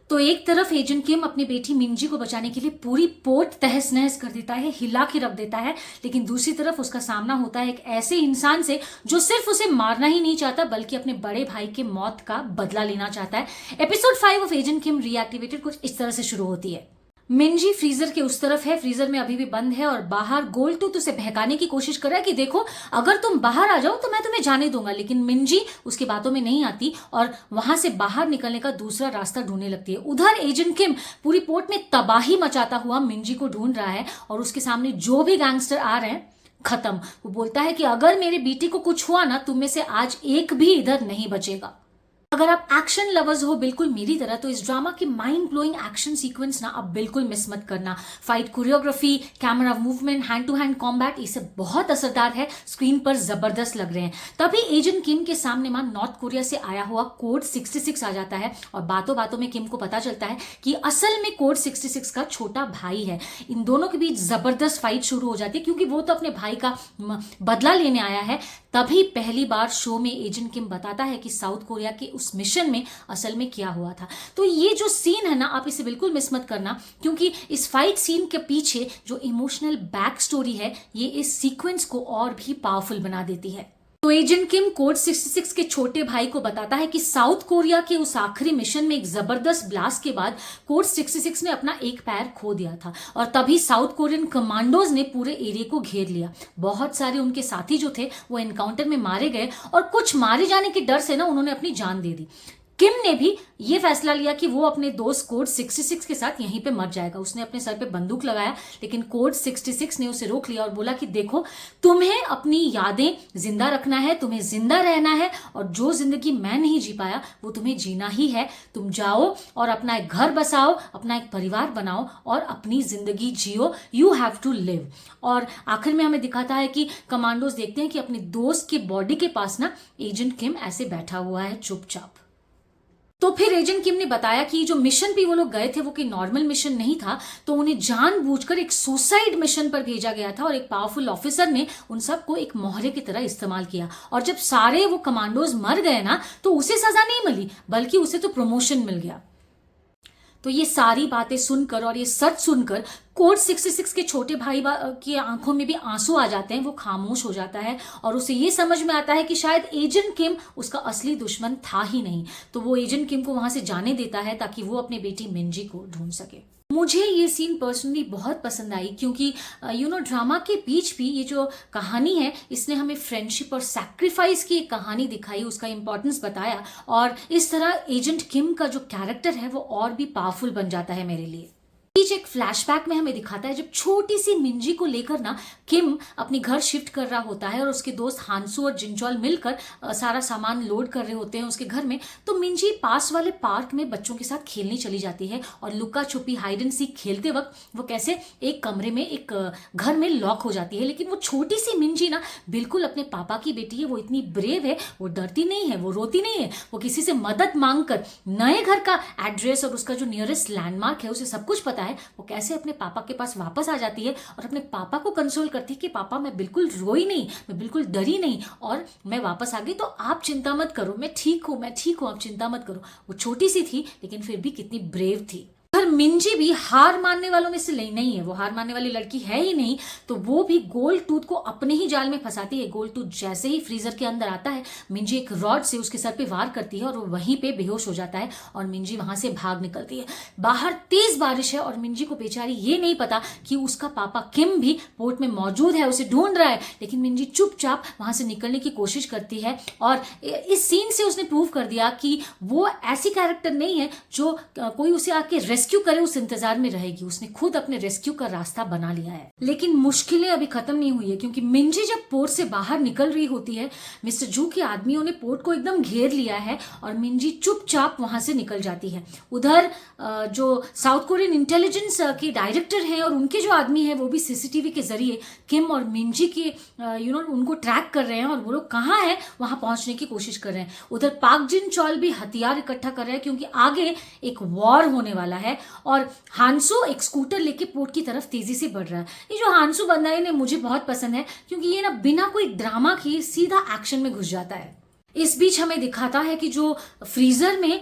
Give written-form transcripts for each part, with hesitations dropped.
तो एक तरफ एजेंट किम अपनी बेटी मिंजी को बचाने के लिए पूरी पोर्ट तहस नहस कर देता है, हिला के रख देता है, लेकिन दूसरी तरफ उसका सामना होता है एक ऐसे इंसान से जो सिर्फ उसे मारना ही नहीं चाहता बल्कि अपने बड़े भाई के मौत का बदला लेना चाहता है। Episode 5 of agent Kim reactivated कुछ इस तरह से शुरू होती है। मिंजी फ्रीजर के उस तरफ है, फ्रीजर में अभी भी बंद है और बाहर गोल्डटूथ उसे बहकाने की कोशिश कर रहा है कि देखो अगर तुम बाहर आ जाओ तो मैं तुम्हें जाने दूंगा, लेकिन मिंजी उसकी बातों में नहीं आती और वहां से बाहर निकलने का दूसरा रास्ता ढूंढने लगती है। उधर एजेंट किम पूरी पोर्ट में तबाही मचाता हुआ मिंजी को ढूंढ रहा है और उसके सामने जो भी गैंगस्टर आ रहे हैं खत्म। वो बोलता है कि अगर मेरे बेटी को कुछ हुआ ना, तुम में से आज एक भी इधर नहीं बचेगा। अगर आप एक्शन लवर्स हो बिल्कुल मेरी तरह, तो इस ड्रामा की माइंड ब्लोइंग एक्शन सीक्वेंस ना आप बिल्कुल मिस मत करना। Fight choreography, camera movement, hand to hand combat, ये सब बहुत असरदार है, स्क्रीन पर जबरदस्त लग रहे हैं। तभी एजेंट किम के सामने मां नॉर्थ कोरिया से आया हुआ कोड 66 आ जाता है और बातों बातों में किम को पता चलता है कि असल में कोड 66 का छोटा भाई है। इन दोनों के बीच जबरदस्त फाइट शुरू हो जाती है क्योंकि वो तो अपने भाई का बदला लेने आया है। तभी पहली बार शो में एजेंट किम बताता है कि साउथ कोरिया के उस मिशन में असल में क्या हुआ था। तो ये जो सीन है ना, आप इसे बिल्कुल मिस मत करना क्योंकि इस फाइट सीन के पीछे जो इमोशनल बैक स्टोरी है ये इस सीक्वेंस को और भी पावरफुल बना देती है। तो एजेंट किम कोड 66 के छोटे भाई को बताता है कि साउथ कोरिया के उस आखिरी मिशन में एक जबरदस्त ब्लास्ट के बाद कोड 66 ने अपना एक पैर खो दिया था और तभी साउथ कोरियन कमांडोज ने पूरे एरिया को घेर लिया। बहुत सारे उनके साथी जो थे वो एनकाउंटर में मारे गए और कुछ मारे जाने के डर से ना उन्होंने अपनी जान दे दी। किम ने भी ये फैसला लिया कि वो अपने दोस्त कोड 66 के साथ यहीं पे मर जाएगा। उसने अपने सर पे बंदूक लगाया लेकिन कोड 66 ने उसे रोक लिया और बोला कि देखो तुम्हें अपनी यादें जिंदा रखना है, तुम्हें जिंदा रहना है और जो जिंदगी मैं नहीं जी पाया वो तुम्हें जीना ही है। तुम जाओ और अपना एक घर बसाओ, अपना एक परिवार बनाओ और अपनी जिंदगी जियो। You have to live. और आखिर में हमें दिखाता है कि कमांडोज देखते हैं कि अपने दोस्त के बॉडी के पास ना एजेंट किम ऐसे बैठा हुआ है चुपचाप। तो फिर एजेंट किम ने बताया कि जो मिशन पे वो लोग गए थे वो कोई नॉर्मल मिशन नहीं था, तो उन्हें जानबूझकर एक सुसाइड मिशन पर भेजा गया था और एक पावरफुल ऑफिसर ने उन सबको एक मोहरे की तरह इस्तेमाल किया। और जब सारे वो कमांडोज मर गए ना तो उसे सजा नहीं मिली बल्कि उसे तो प्रमोशन मिल गया। तो ये सारी बातें सुनकर और ये सच सुनकर कोड 66 के छोटे भाई की आंखों में भी आंसू आ जाते हैं। वो खामोश हो जाता है और उसे ये समझ में आता है कि शायद एजेंट किम उसका असली दुश्मन था ही नहीं। तो वो एजेंट किम को वहां से जाने देता है ताकि वो अपनी बेटी मिंजी को ढूंढ सके। मुझे ये सीन पर्सनली बहुत पसंद आई क्योंकि ड्रामा के बीच भी ये जो कहानी है इसने हमें फ्रेंडशिप और सैक्रिफाइस की एक कहानी दिखाई, उसका इंपॉर्टेंस बताया और इस तरह एजेंट किम का जो कैरेक्टर है वो और भी पावरफुल बन जाता है मेरे लिए। बीच एक फ्लैशबैक में हमें दिखाता है जब छोटी सी मिंजी को लेकर ना किम अपनी घर शिफ्ट कर रहा होता है और उसके दोस्त हांसू और जिनचॉल मिलकर सारा सामान लोड कर रहे होते हैं उसके घर में। तो मिंजी पास वाले पार्क में बच्चों के साथ खेलने चली जाती है और लुका छुपी हाइड एंड सीक खेलते वक्त वो कैसे एक कमरे में एक घर में लॉक हो जाती है। लेकिन वो छोटी सी मिंजी ना बिल्कुल अपने पापा की बेटी है, वो इतनी ब्रेव है, वो डरती नहीं है, वो रोती नहीं है, वो किसी से मदद मांगकर नए घर का एड्रेस और उसका जो नियरेस्ट लैंडमार्क है उसे सब कुछ पता है, वो कैसे अपने पापा के पास वापस आ जाती है और अपने पापा को कंसोल करती है कि पापा मैं बिल्कुल रोई नहीं, मैं बिल्कुल डरी नहीं और मैं वापस आ गई, तो आप चिंता मत करो, मैं ठीक हूं, आप चिंता मत करो। वो छोटी सी थी लेकिन फिर भी कितनी ब्रेव थी। पर मिंजी भी हार मानने वालों में से नहीं है, वो हार मानने वाली लड़की है ही नहीं। तो वो भी गोल्डटूथ को अपने ही जाल में फंसाती है। गोल्डटूथ जैसे ही फ्रीजर के अंदर आता है मिंजी एक रॉड से उसके सर पे वार करती है और वो वहीं पे बेहोश हो जाता है और मिंजी वहां से भाग निकलती है। बाहर तेज बारिश है और मिंजी को बेचारी ये नहीं पता कि उसका पापा किम भी पोर्ट में मौजूद है, उसे ढूंढ रहा है। लेकिन मिंजी चुपचाप वहां से निकलने की कोशिश करती है और इस सीन से उसने प्रूव कर दिया कि वो ऐसी कैरेक्टर नहीं है जो कोई उसे आके रेस्क्यू करे उस इंतजार में रहेगी। उसने खुद अपने रेस्क्यू का रास्ता बना लिया है। लेकिन मुश्किलें अभी खत्म नहीं हुई है क्योंकि मिंजी जब पोर्ट से बाहर निकल रही होती है मिस्टर जू के आदमियों ने पोर्ट को एकदम घेर लिया है और मिंजी चुपचाप वहां से निकल जाती है। उधर जो साउथ कोरियन इंटेलिजेंस के डायरेक्टर हैं और उनके जो आदमी हैं वो भी सीसीटीवी के जरिए किम और मिंजी के उनको ट्रैक कर रहे हैं और वो लोग कहाँ हैं वहां पहुंचने की कोशिश कर रहे हैं। उधर पाक जिन चॉल भी हथियार इकट्ठा कर रहे हैं क्योंकि आगे एक वॉर होने वाला है और हांसू एक स्कूटर लेके पोर्ट की तरफ तेजी से बढ़ रहा है। ये जो हांसू बंदा है मुझे बहुत पसंद है क्योंकि ये ना बिना कोई ड्रामा किए सीधा एक्शन में घुस जाता है। इस बीच हमें दिखाता है कि जो फ्रीजर में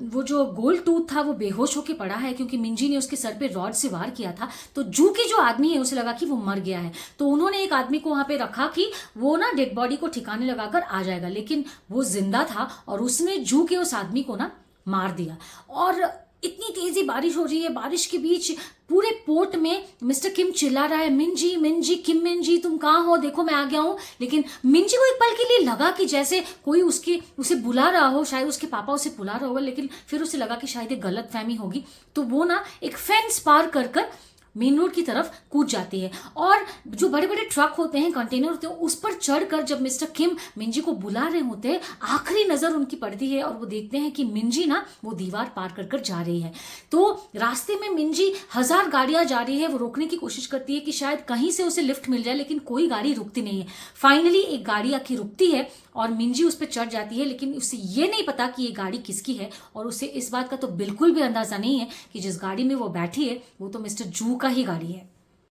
वो जो गोल्ड टूथ था वो बेहोश होके पड़ा है, क्योंकि मिंजी ने उसके सर पे रॉड से वार किया था। तो जू के जो आदमी है उसे लगा कि वो मर गया है, तो उन्होंने एक आदमी को वहां पे रखा कि वो ना डेड बॉडी को ठिकाने लगाकर आ जाएगा, लेकिन वो जिंदा था और उसने जू के उस आदमी को ना मार दिया। और इतनी तेजी बारिश हो रही है, बारिश के बीच पूरे पोर्ट में मिस्टर किम चिल्ला रहा है, मिंजी मिंजी किम मिंजी तुम कहाँ हो, देखो मैं आ गया हूँ। लेकिन मिंजी को एक पल के लिए लगा कि जैसे कोई उसे बुला रहा हो, शायद उसके पापा उसे बुला रहा होगा, लेकिन फिर उसे लगा कि शायद एक गलत फहमी होगी। तो वो ना एक फेंस पार कर कर मेन रोड की तरफ कूद जाती है, और जो बड़े बड़े ट्रक होते हैं, कंटेनर होते हैं, उस पर चढ़कर जब मिस्टर किम मिंजी को बुला रहे होते हैं, आखिरी नजर उनकी पड़ती है और वो देखते हैं कि मिंजी ना वो दीवार पार कर कर जा रही है। तो रास्ते में मिंजी 1000 गाड़ियां जा रही है, वो रोकने की कोशिश करती है कि शायद कहीं से उसे लिफ्ट मिल जाए, लेकिन कोई गाड़ी रुकती नहीं है। फाइनली एक गाड़ी आके रुकती है और मिंजी उस पर चढ़ जाती है, लेकिन उसे ये नहीं पता कि ये गाड़ी किसकी है, और उसे इस बात का तो बिल्कुल भी अंदाजा नहीं है कि जिस गाड़ी में वो बैठी है वो तो मिस्टर जू का ही गाड़ी है।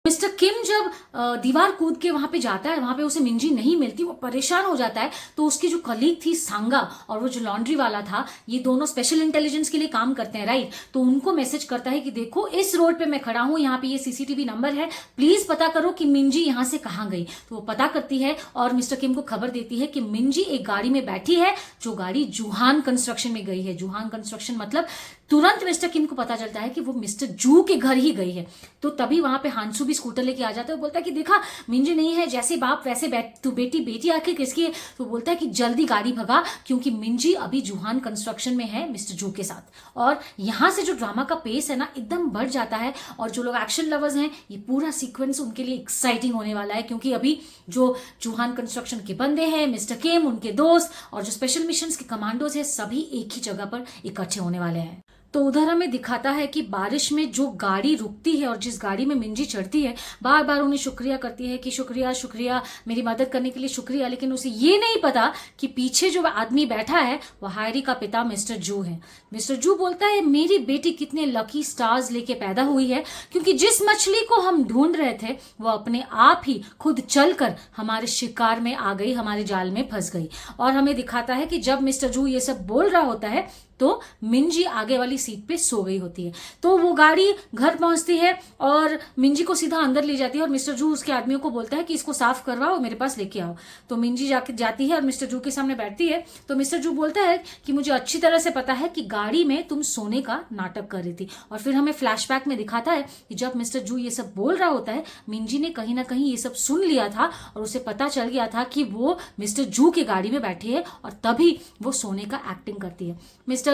मिस्टर किम जब दीवार कूद के वहां पे जाता है, वहां पे उसे मिंजी नहीं मिलती, वो परेशान हो जाता है। तो उसकी जो कलीग थी सांगा और वो जो लॉन्ड्री वाला था, ये दोनों स्पेशल इंटेलिजेंस के लिए काम करते हैं, राइट। तो उनको मैसेज करता है कि देखो इस रोड पे मैं खड़ा हूं, यहाँ पे ये सीसीटीवी नंबर है, प्लीज पता करो कि मिंजी यहाँ से कहाँ गई। तो वो पता करती है और मिस्टर किम को खबर देती है कि मिंजी एक गाड़ी में बैठी है, जो गाड़ी जुहान कंस्ट्रक्शन में गई है। जुहान कंस्ट्रक्शन मतलब तुरंत मिस्टर किम को पता चलता है कि वो मिस्टर जू के घर ही गई है। तो तभी वहां पे हांसू भी स्कूटर लेके आ जाता है, वो बोलता है कि देखा मिंजी नहीं है, जैसे बाप वैसे तू बेटी आखिर किसकी है। तो बोलता है कि जल्दी गाड़ी भगा, क्योंकि मिंजी अभी जुहान कंस्ट्रक्शन में है मिस्टर जू के साथ। और यहां से जो ड्रामा का पेस है ना एकदम बढ़ जाता है, और जो लोग एक्शन लवर्स हैं ये पूरा सीक्वेंस उनके लिए एक्साइटिंग होने वाला है, क्योंकि अभी जो जुहान कंस्ट्रक्शन के बंदे हैं, मिस्टर किम, उनके दोस्त और जो स्पेशल मिशन के कमांडोज है, सभी एक ही जगह पर इकट्ठे होने वाले हैं। तो उधर हमें दिखाता है कि बारिश में जो गाड़ी रुकती है और जिस गाड़ी में मिंजी चढ़ती है, बार बार उन्हें शुक्रिया करती है कि शुक्रिया शुक्रिया, मेरी मदद करने के लिए शुक्रिया। लेकिन उसे ये नहीं पता कि पीछे जो आदमी बैठा है वो हायरी का पिता मिस्टर जू है। मिस्टर जू बोलता है, मेरी बेटी कितने लकी स्टार्स लेके पैदा हुई है, क्योंकि जिस मछली को हम ढूंढ रहे थे वो अपने आप ही खुद चलकर हमारे शिकार में आ गई, हमारे जाल में फंस गई। और हमें दिखाता है कि जब मिस्टर जू ये सब बोल रहा होता है तो मिंजी आगे वाली सीट पे सो गई होती है। तो वो गाड़ी घर पहुंचती है और मिंजी को सीधा अंदर ले जाती है, और मिस्टर जू उसके आदमियों को बोलता है कि इसको साफ करवाओ, मेरे पास लेके आओ। तो मिंजी जाती है और मिस्टर जू के सामने बैठती है। तो मिस्टर जू बोलता है कि मुझे अच्छी तरह से पता है कि गाड़ी में तुम सोने का नाटक कर रही थी। और फिर हमें फ्लैशबैक में दिखाता है कि जब मिस्टर जू ये सब बोल रहा होता है, मिंजी ने कहीं ना कहीं ये सब सुन लिया था और उसे पता चल गया था कि वो मिस्टर जू की गाड़ी में बैठी है, और तभी वो सोने का एक्टिंग करती है। मिस्टर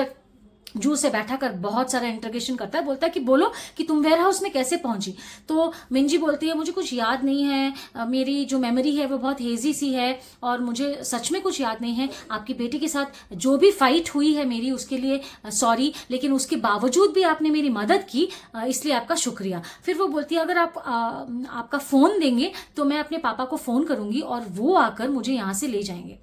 जू से बैठा कर बहुत सारा इंटरोगेशन करता है, बोलता है कि बोलो कि तुम वेयर हाउस में कैसे पहुंची। तो मिंजी बोलती है, मुझे कुछ याद नहीं है, मेरी जो मेमोरी है वो बहुत हेजी सी है और मुझे सच में कुछ याद नहीं है। आपकी बेटी के साथ जो भी फाइट हुई है मेरी, उसके लिए सॉरी, लेकिन उसके बावजूद भी आपने मेरी मदद की, इसलिए आपका शुक्रिया। फिर वो बोलती है, अगर आप आपका फोन देंगे तो मैं अपने पापा को फोन करूंगी और वो आकर मुझे यहाँ से ले जाएंगे।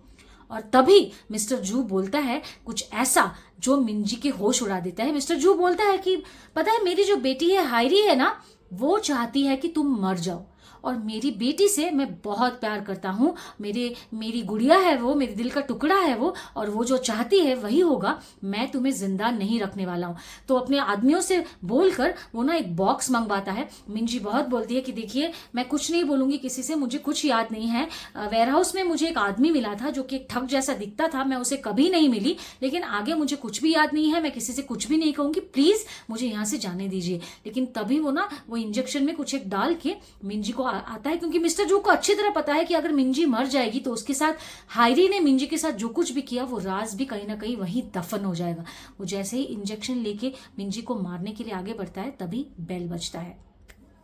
और तभी मिस्टर जू बोलता है कुछ ऐसा जो मिंजी के होश उड़ा देता है। मिस्टर जू बोलता है कि पता है, मेरी जो बेटी है हायरी है ना, वो चाहती है कि तुम मर जाओ, और मेरी बेटी से मैं बहुत प्यार करता हूँ, मेरी गुड़िया है वो, मेरे दिल का टुकड़ा है वो, और वो जो चाहती है वही होगा, मैं तुम्हें जिंदा नहीं रखने वाला हूँ। तो अपने आदमियों से बोलकर वो ना एक बॉक्स मंगवाता है। मिंजी बहुत बोलती है कि देखिए मैं कुछ नहीं बोलूंगी किसी से, मुझे कुछ याद नहीं है। वेयर हाउस में मुझे एक आदमी मिला था जो कि एक ठग जैसा दिखता था, मैं उसे कभी नहीं मिली, लेकिन आगे मुझे कुछ भी याद नहीं है, मैं किसी से कुछ भी नहीं कहूंगी, प्लीज मुझे यहाँ से जाने दीजिए। लेकिन तभी वो इंजेक्शन में कुछ एक डाल के मिंजी को आता है, क्योंकि मिस्टर जू को अच्छी तरह पता है कि अगर मिंजी मर जाएगी तो उसके साथ हायरी ने मिंजी के साथ जो कुछ भी किया वो राज भी कहीं ना कहीं वहीं दफन हो जाएगा। वो जैसे ही इंजेक्शन लेके मिंजी को मारने के लिए आगे बढ़ता है, तभी बेल बजता है।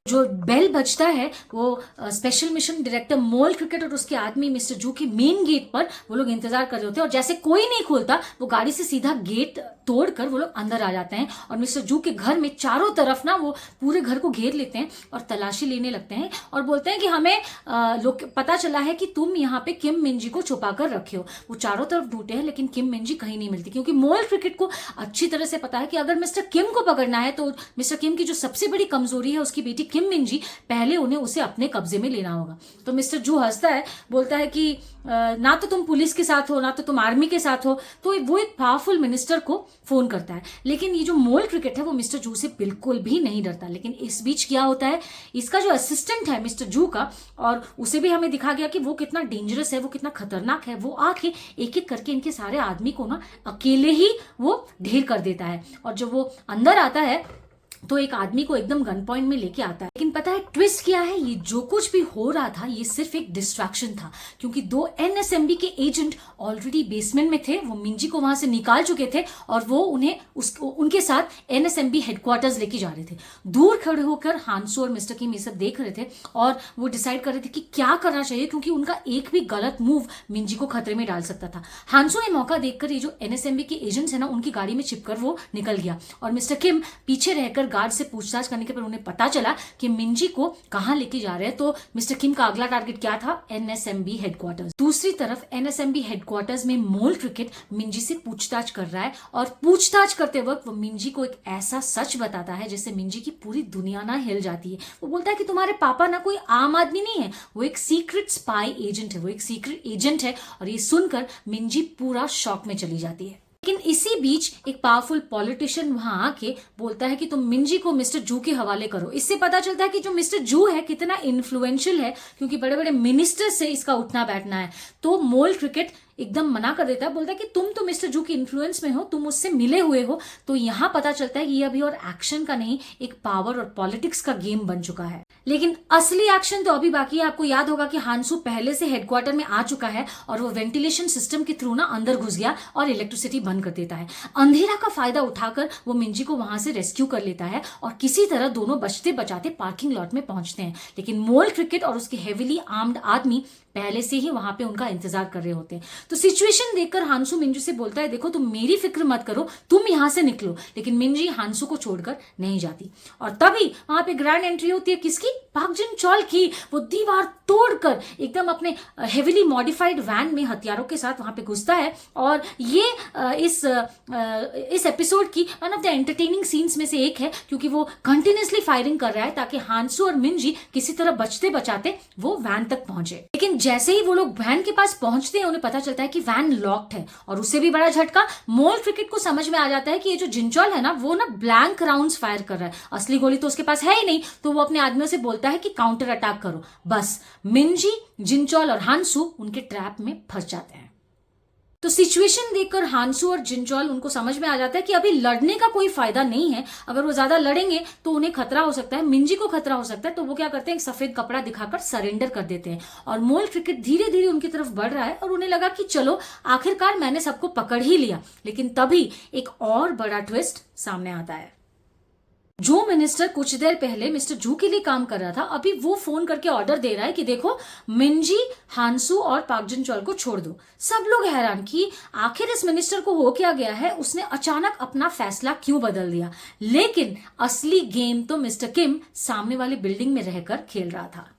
जो बेल बजता है वो स्पेशल मिशन डायरेक्टर मोल क्रिकेट और उसके आदमी मिस्टर जू के मेन गेट पर वो लोग इंतजार कर रहे होते हैं, और जैसे कोई नहीं खोलता वो गाड़ी से सीधा गेट तोड़कर वो लोग अंदर आ जाते हैं और मिस्टर जू के घर में चारों तरफ ना वो पूरे घर को घेर लेते हैं और तलाशी लेने लगते हैं और बोलते हैं कि हमें लोग पता चला है कि तुम यहाँ पे किम मिंजी को छुपा कर रखे हो। वो चारों तरफ ढूंढते हैं लेकिन किम मिंजी कहीं नहीं मिलती, क्योंकि मोल क्रिकेट को अच्छी तरह से पता है कि अगर मिस्टर किम को पकड़ना है तो मिस्टर किम की जो सबसे बड़ी कमजोरी है उसकी बेटी किम मिंजी, पहले उन्हें उसे अपने कब्जे में लेना होगा। तो मिस्टर जू हंसता है, बोलता है कि ना तो तुम पुलिस के साथ हो ना तो तुम आर्मी के साथ हो। तो वो एक पावरफुल मिनिस्टर को फोन करता है, लेकिन ये जो मोल क्रिकेट है वो मिस्टर जू से बिल्कुल भी नहीं डरता। लेकिन इस बीच क्या होता है, इसका जो असिस्टेंट है मिस्टर जू का, और उसे भी हमें दिखा गया कि वो कितना डेंजरस है, वो कितना खतरनाक है। वो आके एक एक करके इनके सारे आदमी को ना अकेले ही वो ढेर कर देता है, और जब वो अंदर आता है तो एक आदमी को एकदम गन पॉइंट में लेके आता है। लेकिन पता है ट्विस्ट क्या है, ये जो कुछ भी हो रहा था ये सिर्फ एक डिस्ट्रैक्शन था, क्योंकि 2 एनएसएमबी के एजेंट ऑलरेडी बेसमेंट में थे। वो मिंजी को वहां से निकाल चुके थे और वो उन्हें उनके साथ एनएसएमबी हेडक्वार्टर्स लेके जा रहे थे। दूर खड़े होकर हांसू और मिस्टर किम ये सब देख रहे थे और वो डिसाइड कर रहे थे कि क्या करना चाहिए, क्योंकि उनका एक भी गलत मूव मिंजी को खतरे में डाल सकता था। हांसू ने मौका देखकर ये जो एनएसएमबी के एजेंट्स है ना उनकी गाड़ी में चिपकर वो निकल गया, और मिस्टर किम पीछे रहकर गार्ड से पूछताछ करने के बाद उन्हें पता चला कि मिंजी को कहां लेके जा रहे हैं। तो मिस्टर किम का अगला टारगेट क्या था, एनएसएमबी हेडक्वार्टर्स। दूसरी तरफ एनएसएमबी हेडक्वार्टर्स में मोल क्रिकेट मिंजी से पूछताछ कर रहा है, और पूछताछ करते वक्त वो मिंजी को एक ऐसा सच बताता है जिससे मिंजी की पूरी दुनिया ना हिल जाती है। वो बोलता है कि तुम्हारे पापा ना कोई आम आदमी नहीं है, वो एक सीक्रेट स्पाई एजेंट है, वो एक सीक्रेट एजेंट है। और ये सुनकर मिंजी पूरा शॉक में चली जाती है। लेकिन इसी बीच एक पावरफुल पॉलिटिशियन वहां आके बोलता है कि तुम मिंजी को मिस्टर जू के हवाले करो। इससे पता चलता है कि जो मिस्टर जू है कितना इन्फ्लुएंशियल है, क्योंकि बड़े बड़े मिनिस्टर से इसका उठना बैठना है। तो मोल क्रिकेट एकदम मना कर देता है, बोलता है कि तुम तो मिस्टर जू की इन्फ्लुएंस में हो, तुम उससे मिले हुए हो। तो यहां पता चलता है कि ये अभी और एक्शन का नहीं, एक पावर और पॉलिटिक्स का गेम बन चुका है। लेकिन असली एक्शन तो अभी बाकी है। आपको याद होगा कि हांसू पहले से हेडक्वार्टर में आ चुका है और वो वेंटिलेशन सिस्टम के थ्रू ना अंदर घुस गया और इलेक्ट्रिसिटी बंद कर देता है। अंधेरा का फायदा उठाकर वो मिंजी को वहां से रेस्क्यू कर लेता है और किसी तरह दोनों बचते बचाते पार्किंग लॉट में पहुंचते हैं। लेकिन मोल क्रिकेट और उसके हेवीली आर्म्ड आदमी पहले से ही वहां पे उनका इंतजार कर रहे होते हैं। तो सिचुएशन देखकर हांसू मिंजू से बोलता है, देखो तुम मेरी फिक्र मत करो, तुम यहां से निकलो। लेकिन मिंजी हांसू को छोड़कर नहीं जाती, और तभी वहां पे ग्रैंड एंट्री होती है किसकी, पाक जिन चॉल की। वो दीवार तोड़कर एकदम अपने हेवीली मॉडिफाइड वैन में हथियारों के साथ वहां पे घुसता है। और ये इस एपिसोड की one of the entertaining scenes में से एक है, क्योंकि वो कंटिन्यूसली फायरिंग कर रहा है ताकि हांसू और मिंजी किसी तरह बचते बचाते वो वैन तक पहुंचे। लेकिन जैसे ही वो लोग वैन के पास पहुंचते हैं उन्हें पता चलता है कि वैन लॉक्ड है, और उससे भी बड़ा झटका मोल क्रिकेट को समझ में आ जाता है कि ये जो जिंचॉल है ना वो ना ब्लैंक राउंड्स फायर कर रहा है, असली गोली तो उसके पास है ही नहीं। तो वो अपने आदमियों से बोलता है कि काउंटर अटैक करो। बस मिंजी, जिंचॉल और हांसू उनके ट्रैप में फंस जाते हैं। तो सिचुएशन देखकर हांसू और जिंचॉल उनको समझ में आ जाता है कि अभी लड़ने का कोई फायदा नहीं है, अगर वो ज्यादा लड़ेंगे तो उन्हें खतरा हो सकता है, मिंजी को खतरा हो सकता है। तो वो क्या करते हैं, एक सफेद कपड़ा दिखाकर सरेंडर कर देते हैं। और मोल क्रिकेट धीरे धीरे उनकी तरफ बढ़ रहा है और उन्हें लगा कि चलो आखिरकार मैंने सबको पकड़ ही लिया। लेकिन तभी एक और बड़ा ट्विस्ट सामने आता है। जो मिनिस्टर कुछ देर पहले मिस्टर जू के लिए काम कर रहा था, अभी वो फोन करके ऑर्डर दे रहा है कि देखो मिंजी, हांसू और पाक जिन चॉल को छोड़ दो। सब लोग हैरान कि आखिर इस मिनिस्टर को हो क्या गया है, उसने अचानक अपना फैसला क्यों बदल दिया। लेकिन असली गेम तो मिस्टर किम सामने वाली बिल्डिंग में रहकर खेल रहा था।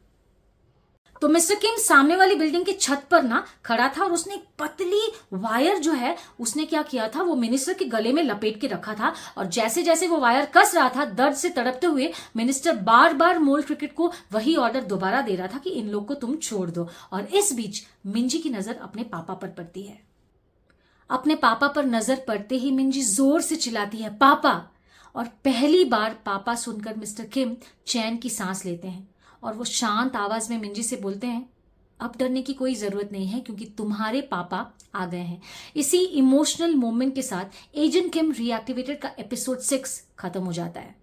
तो मिस्टर किम सामने वाली बिल्डिंग के छत पर ना खड़ा था और उसने एक पतली वायर जो है उसने क्या किया था, वो मिनिस्टर के गले में लपेट के रखा था। और जैसे जैसे वो वायर कस रहा था, दर्द से तड़पते हुए मिनिस्टर बार बार मोल क्रिकेट को वही ऑर्डर दोबारा दे रहा था कि इन लोग को तुम छोड़ दो। और इस बीच मिंजी की नजर अपने पापा पर पड़ती है। अपने पापा पर नजर पड़ते ही मिंजी जोर से चिल्लाती है, पापा। और पहली बार पापा सुनकर मिस्टर किम चैन की सांस लेते हैं और वो शांत आवाज में मिंजी से बोलते हैं, अब डरने की कोई जरूरत नहीं है क्योंकि तुम्हारे पापा आ गए हैं। इसी इमोशनल मोमेंट के साथ एजेंट किम रीएक्टिवेटेड का एपिसोड 6 खत्म हो जाता है।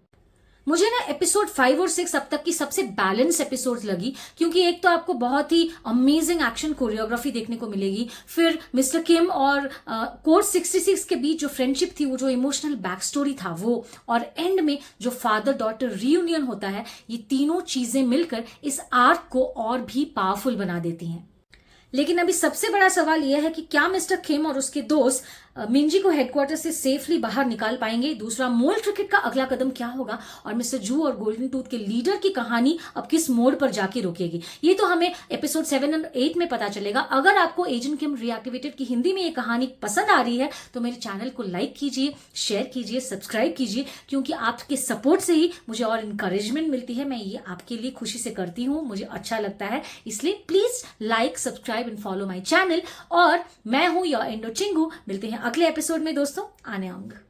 मुझे ना एपिसोड 5 और 6 अब तक की सबसे बैलेंस एपिसोड लगी, क्योंकि एक तो आपको बहुत ही अमेजिंग एक्शन कोरियोग्राफी देखने को मिलेगी, फिर मिस्टर किम और कोड 66 के बीच जो फ्रेंडशिप थी, वो जो इमोशनल बैक स्टोरी था वो, और एंड में जो फादर डॉटर रियूनियन होता है, ये तीनों चीजें मिलकर इस आर्क को और भी पावरफुल बना देती हैं। लेकिन अभी सबसे बड़ा सवाल यह है कि क्या मिस्टर किम और उसके दोस्त मिंजी को हेडक्वार्टर से सेफली बाहर निकाल पाएंगे। दूसरा, मोल क्रिकेट का अगला कदम क्या होगा और मिस्टर जू और गोल्डन टूथ के लीडर की कहानी अब किस मोड़ पर जाके रुकेगी, ये तो हमें एपिसोड 7 और 8 में पता चलेगा। अगर आपको एजेंट किम रीएक्टिवेटेड की हिंदी में ये कहानी पसंद आ रही है तो मेरे चैनल को लाइक कीजिए, शेयर कीजिए, सब्सक्राइब कीजिए, क्योंकि आपके सपोर्ट से ही मुझे और इंकरेजमेंट मिलती है। मैं ये आपके लिए खुशी से करती हूँ, मुझे अच्छा लगता है, इसलिए please like, subscribe and follow my channel. और मैं हूं योर इंडो चिंगू। मिलते हैं अगले एपिसोड में दोस्तों, आने आऊंगा।